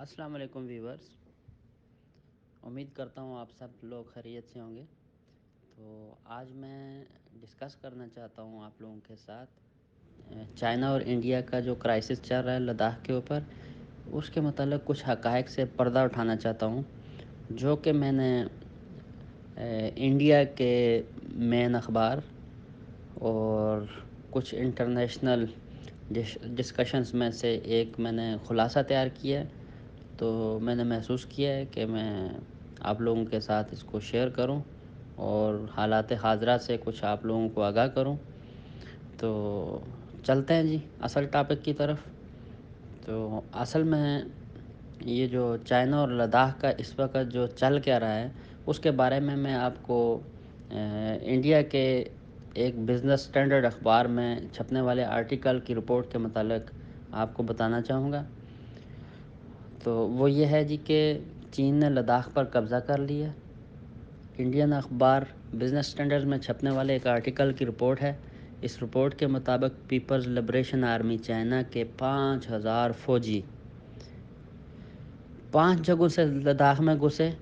अस्सलाम वालेकुम व्यूवर्स। उम्मीद करता हूँ आप सब लोग खैरियत से होंगे। तो आज मैं डिस्कस करना चाहता हूँ आप लोगों के साथ चाइना और इंडिया का जो क्राइसिस चल रहा है लद्दाख के ऊपर, उसके मतलब कुछ हक़ाइक़ से पर्दा उठाना चाहता हूँ, जो कि मैंने इंडिया के मेन अखबार और कुछ इंटरनेशनल डिस्कशंस में से एक मैंने ख़ुलासा तैयार किया है। तो मैंने महसूस किया है कि मैं आप लोगों के साथ इसको शेयर करूं और हालात हाज़रा से कुछ आप लोगों को आगाह करूं। तो चलते हैं जी असल टॉपिक की तरफ। तो असल में ये जो चाइना और लद्दाख का इस वक्त जो चल क्या रहा है, उसके बारे में मैं आपको इंडिया के एक बिज़नेस स्टैंडर्ड अखबार में छपने वाले आर्टिकल की रिपोर्ट के मुतालिक आपको बताना चाहूँगा। तो वो ये है जी कि चीन ने लद्दाख पर कब्ज़ा कर लिया। इंडियन अखबार बिज़नेस स्टैंडर्ड में छपने वाले एक आर्टिकल की रिपोर्ट है। इस रिपोर्ट के मुताबिक पीपल्स लिबरेशन आर्मी चाइना के 5,000 फ़ौजी 5 जगहों से लद्दाख में घुसे।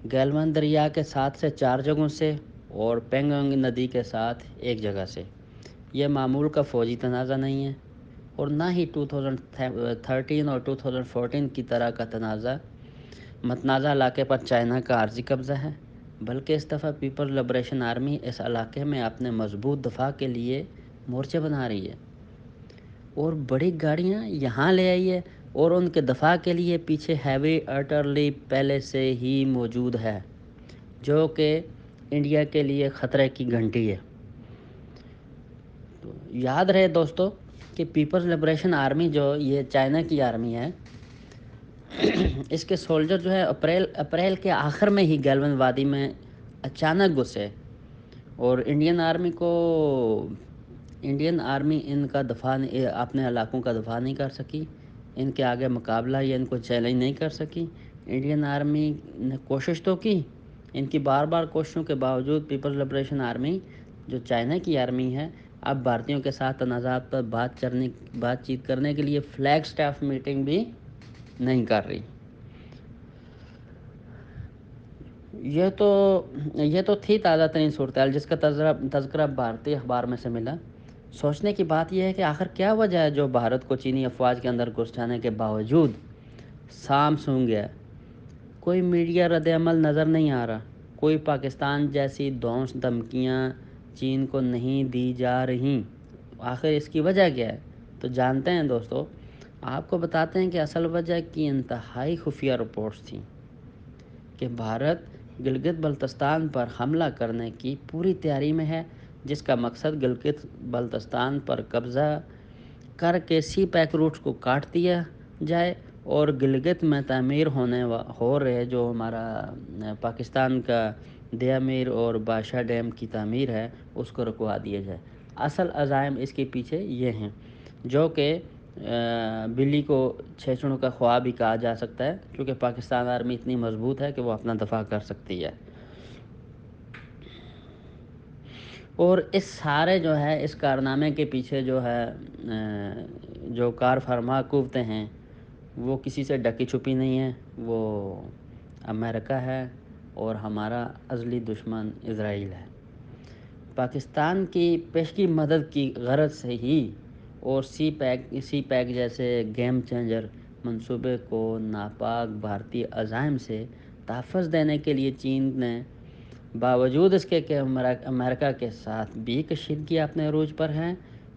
गैलवान दरिया के साथ से 4 जगहों से और पेंगोंग नदी के साथ एक जगह से। यह मामूल का फ़ौजी तनाज़ा नहीं है और ना ही 2013 और 2014 की तरह का मतनाज़ा इलाके पर चाइना का आर्जी कब्ज़ा है, बल्कि इस दफ़ा पीपल लिबरेशन आर्मी इस इलाके में अपने मजबूत दफा के लिए मोर्चे बना रही है और बड़ी गाड़ियाँ यहाँ ले आई है और उनके दफा के लिए पीछे हैवी आर्टिलरी पहले से ही मौजूद है, जो कि इंडिया के लिए ख़तरे की घंटी है। तो याद रहे दोस्तों कि पीपल्स लिबरेशन आर्मी जो ये चाइना की आर्मी है, इसके सोल्जर जो है अप्रैल अप्रैल के आखिर में ही गैलवन वादी में अचानक घुसे और इंडियन आर्मी इनका अपने इलाकों का दफा नहीं कर सकी। इनके आगे मुकाबला या इनको चैलेंज नहीं कर सकी। इंडियन आर्मी ने कोशिश तो की, इनकी बार बार कोशिशों के बावजूद पीपल्स लिबरेशन आर्मी जो चाइना की आर्मी है, अब भारतीयों के साथ तनाज़ात पर बातचीत करने के लिए फ्लैग स्टाफ मीटिंग भी नहीं कर रही। ये तो थी ताज़ा तरीन सूरत-ए-हाल जिसका तज़किरा भारतीय अखबार में से मिला। सोचने की बात यह है कि आखिर क्या वजह है जो भारत को चीनी अफ़वाज के अंदर घुस जाने के बावजूद साम सूंघ गया। कोई मीडिया रद्द-ए-अमल नज़र नहीं आ रहा। कोई पाकिस्तान जैसी धौंस धमकियाँ चीन को नहीं दी जा रहीं। आखिर इसकी वजह क्या है? तो जानते हैं दोस्तों, आपको बताते हैं कि असल वजह की इंतहाई खुफिया रिपोर्ट्स थी कि भारत गिलगित बल्तिस्तान पर हमला करने की पूरी तैयारी में है, जिसका मकसद गिलगित बल्तिस्तान पर कब्ज़ा करके सी पैक रूट्स को काट दिया जाए और गिलगित में तामीर हो रहे जो हमारा पाकिस्तान का दयामीर और बादशाह डैम की तामीर है, उसको रुकवा दिया जाए। असल अज़ाइम इसके पीछे ये हैं, जो कि बिल्ली को छेछड़ों का ख्वाब भी कहा जा सकता है, क्योंकि पाकिस्तान आर्मी इतनी मजबूत है कि वो अपना दफा कर सकती है। और इस सारे जो है इस कारनामे के पीछे जो है जो कार फरमा कुव्वतें हैं, वो किसी से ढकी छुपी नहीं है। वो अमेरिका है और हमारा अज़ली दुश्मन इज़राइल है। पाकिस्तान की पेशगी मदद की गरज से ही और सी पैक जैसे गेम चेंजर मंसूबे को नापाक भारतीय अज़ाइम से तहफ़्फ़ुज़ देने के लिए चीन ने बावजूद इसके कि अमेरिका के साथ भी कशीदगी अपने अरूज पर हैं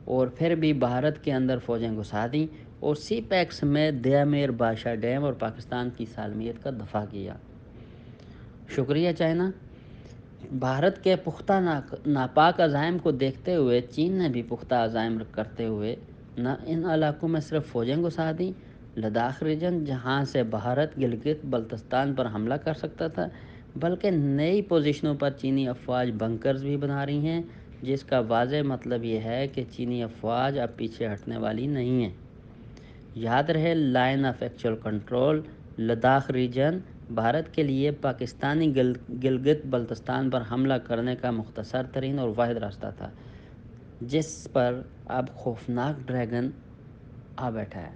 और फिर भी भारत के अंदर फ़ौजें घुसा दी और सी पैक्स में दयामेर बादशाह डैम और पाकिस्तान की सालमियत का दफा किया। शुक्रिया चाइना। भारत के पुख्ता नापाक अज़ाइम को देखते हुए चीन ने भी पुख्ता अज़ाइम करते हुए न इन इलाकों में सिर्फ फ़ौजें घुसा दी, लद्दाख रीजन जहां से भारत गिलगित बल्तिस्तान पर हमला कर सकता था, बल्कि नई पोजीशनों पर चीनी अफवाज बंकर्स भी बना रही हैं, जिसका वाज़ेह मतलब ये है कि चीनी अफवाज अब पीछे हटने वाली नहीं है। याद रहे, line of actual control Ladakh region Bharat के लिए पाकिस्तानी गिलगित बल्तिस्तान पर हमला करने का मुख्तसर तरीन और वाहिद रास्ता था, जिस पर अब खौफनाक ड्रैगन आ बैठा है।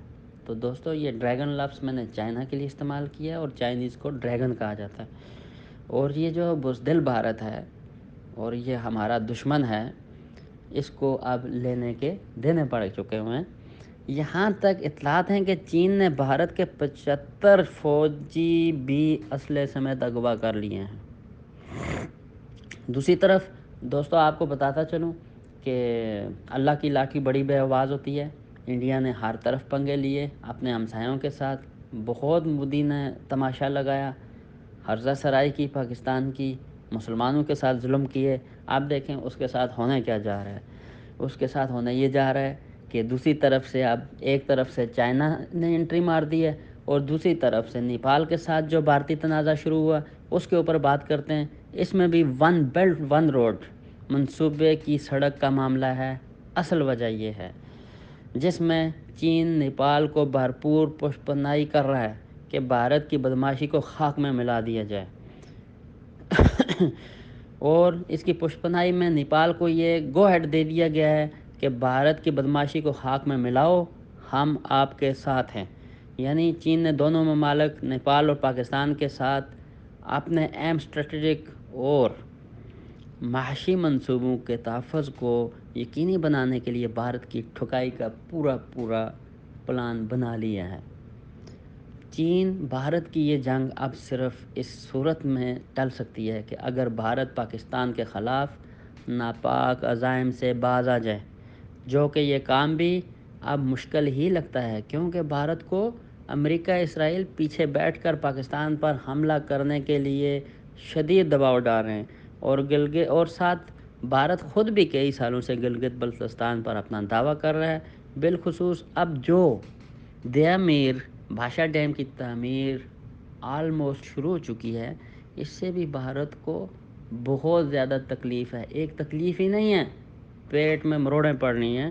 تو دوستو یہ ڈریگن لفظ میں نے چائنا کے لیے استعمال کیا ہے، اور چائنیز کو ڈریگن کہا جاتا ہے۔ اور یہ جو بزدل بھارت ہے اور یہ ہمارا دشمن ہے، اس کو اب لینے کے دینے پڑ چکے ہوئے ہیں۔ یہاں تک اطلاعات ہیں کہ چین نے بھارت کے 75 فوجی بھی اسلحے سمیت اغوا کر لیے ہیں۔ دوسری طرف دوستو آپ کو بتاتا چلوں کہ اللہ کی لاٹھی بڑی بے آواز ہوتی ہے۔ انڈیا نے ہر طرف پنگے لیے اپنے ہمسایوں کے ساتھ، بہت مودی نے تماشا لگایا، ہرزہ سرائی کی پاکستان کی، مسلمانوں کے ساتھ ظلم کیے۔ آپ دیکھیں اس کے ساتھ ہونے کیا جا رہا ہے، اس کے ساتھ ہونے یہ جا رہا ہے کہ دوسری طرف سے اب ایک طرف سے چائنا نے انٹری مار دی ہے، اور دوسری طرف سے نیپال کے ساتھ جو بھارتی تنازع شروع ہوا اس کے اوپر بات کرتے ہیں۔ اس میں بھی ون بیلٹ ون روڈ منصوبے کی سڑک کا معاملہ ہے، اصل وجہ یہ ہے، جس میں چین نیپال کو بھرپور پشپنائی کر رہا ہے کہ بھارت کی بدماشی کو خاک میں ملا دیا جائے۔ اور اس کی پشپنائی میں نیپال کو یہ گو ہیڈ دے دیا گیا ہے کہ بھارت کی بدماشی کو خاک میں ملاؤ، ہم آپ کے ساتھ ہیں۔ یعنی چین نے دونوں ممالک نیپال اور پاکستان کے ساتھ اپنے اہم اسٹریٹجک اور معاشی منصوبوں کے تحفظ کو یقینی بنانے کے لیے بھارت کی ٹھکائی کا پورا پلان بنا لیا ہے۔ چین بھارت کی یہ جنگ اب صرف اس صورت میں ٹل سکتی ہے کہ اگر بھارت پاکستان کے خلاف ناپاک عزائم سے باز آ جائے، جو کہ یہ کام بھی اب مشکل ہی لگتا ہے، کیونکہ بھارت کو امریکہ اسرائیل پیچھے بیٹھ کر پاکستان پر حملہ کرنے کے لیے شدید دباؤ ڈال رہے ہیں، اور ساتھ بھارت خود بھی کئی سالوں سے گلگت بلتستان پر اپنا دعویٰ کر رہا ہے۔ بالخصوص اب جو دیا میر بھاشا ڈیم کی تعمیر آلموسٹ شروع ہو چکی ہے، اس سے بھی بھارت کو بہت زیادہ تکلیف ہے۔ ایک تکلیف ہی نہیں ہے، پیٹ میں مروڑیں پڑنی ہیں۔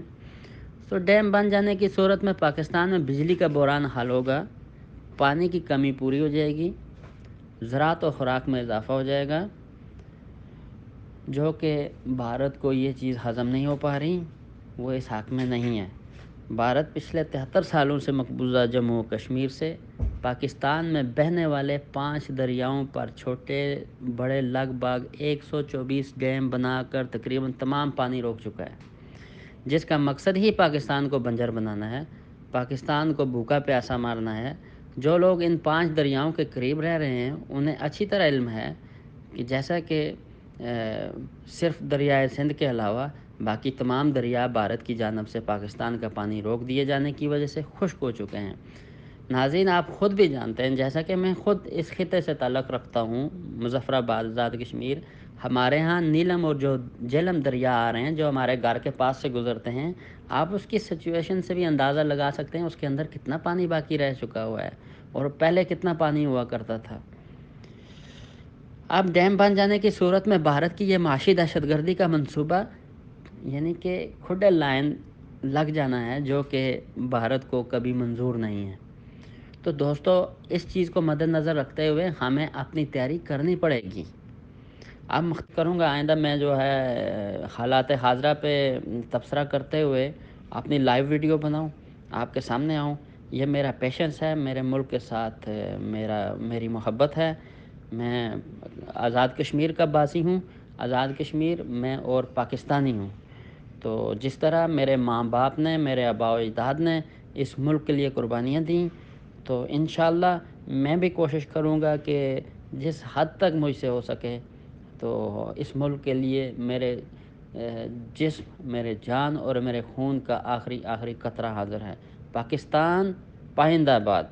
تو ڈیم بن جانے کی صورت میں پاکستان میں بجلی کا بحران حل ہوگا، پانی کی کمی پوری ہو جائے گی، زراعت و خوراک میں اضافہ ہو جائے گا، جو کہ بھارت کو یہ چیز ہضم نہیں ہو پا رہی، وہ اس حق میں نہیں ہے۔ بھارت پچھلے 73 سالوں سے مقبوضہ جموں و کشمیر سے پاکستان میں بہنے والے 5 دریاؤں پر چھوٹے بڑے لگ بھگ 124 ڈیم بنا کر تقریباً تمام پانی روک چکا ہے، جس کا مقصد ہی پاکستان کو بنجر بنانا ہے، پاکستان کو بھوکا پیاسا مارنا ہے۔ جو لوگ ان 5 دریاؤں کے قریب رہ رہے ہیں انہیں اچھی طرح علم ہے کہ جیسا کہ صرف دریائے سندھ کے علاوہ باقی تمام دریا بھارت کی جانب سے پاکستان کا پانی روک دیے جانے کی وجہ سے خشک ہو چکے ہیں۔ ناظرین آپ خود بھی جانتے ہیں، جیسا کہ میں خود اس خطے سے تعلق رکھتا ہوں، مظفر آباد آزاد کشمیر، ہمارے ہاں نیلم اور جو جہلم دریا آ رہے ہیں جو ہمارے گھر کے پاس سے گزرتے ہیں، آپ اس کی سچویشن سے بھی اندازہ لگا سکتے ہیں اس کے اندر کتنا پانی باقی رہ چکا ہوا ہے اور پہلے کتنا پانی ہوا کرتا تھا۔ اب ڈیم بن جانے کی صورت میں بھارت کی یہ معاشی دہشت گردی کا منصوبہ، یعنی کہ کھڈے لائن لگ جانا ہے، جو کہ بھارت کو کبھی منظور نہیں ہے۔ تو دوستو اس چیز کو مد نظر رکھتے ہوئے ہمیں اپنی تیاری کرنی پڑے گی۔ اب کروں گا آئندہ میں جو ہے حالات حاضرہ پہ تبصرہ کرتے ہوئے اپنی لائیو ویڈیو بناؤں، آپ کے سامنے آؤں۔ یہ میرا پیشنس ہے، میرے ملک کے ساتھ میری محبت ہے۔ میں آزاد کشمیر کا باسی ہوں، آزاد کشمیر میں اور پاکستانی ہوں۔ تو جس طرح میرے ماں باپ نے، میرے آباء و اجداد نے اس ملک کے لیے قربانیاں دیں، تو انشاءاللہ میں بھی کوشش کروں گا کہ جس حد تک مجھ سے ہو سکے تو اس ملک کے لیے میرے جسم، میرے جان اور میرے خون کا آخری قطرہ حاضر ہے۔ پاکستان پائندہ باد۔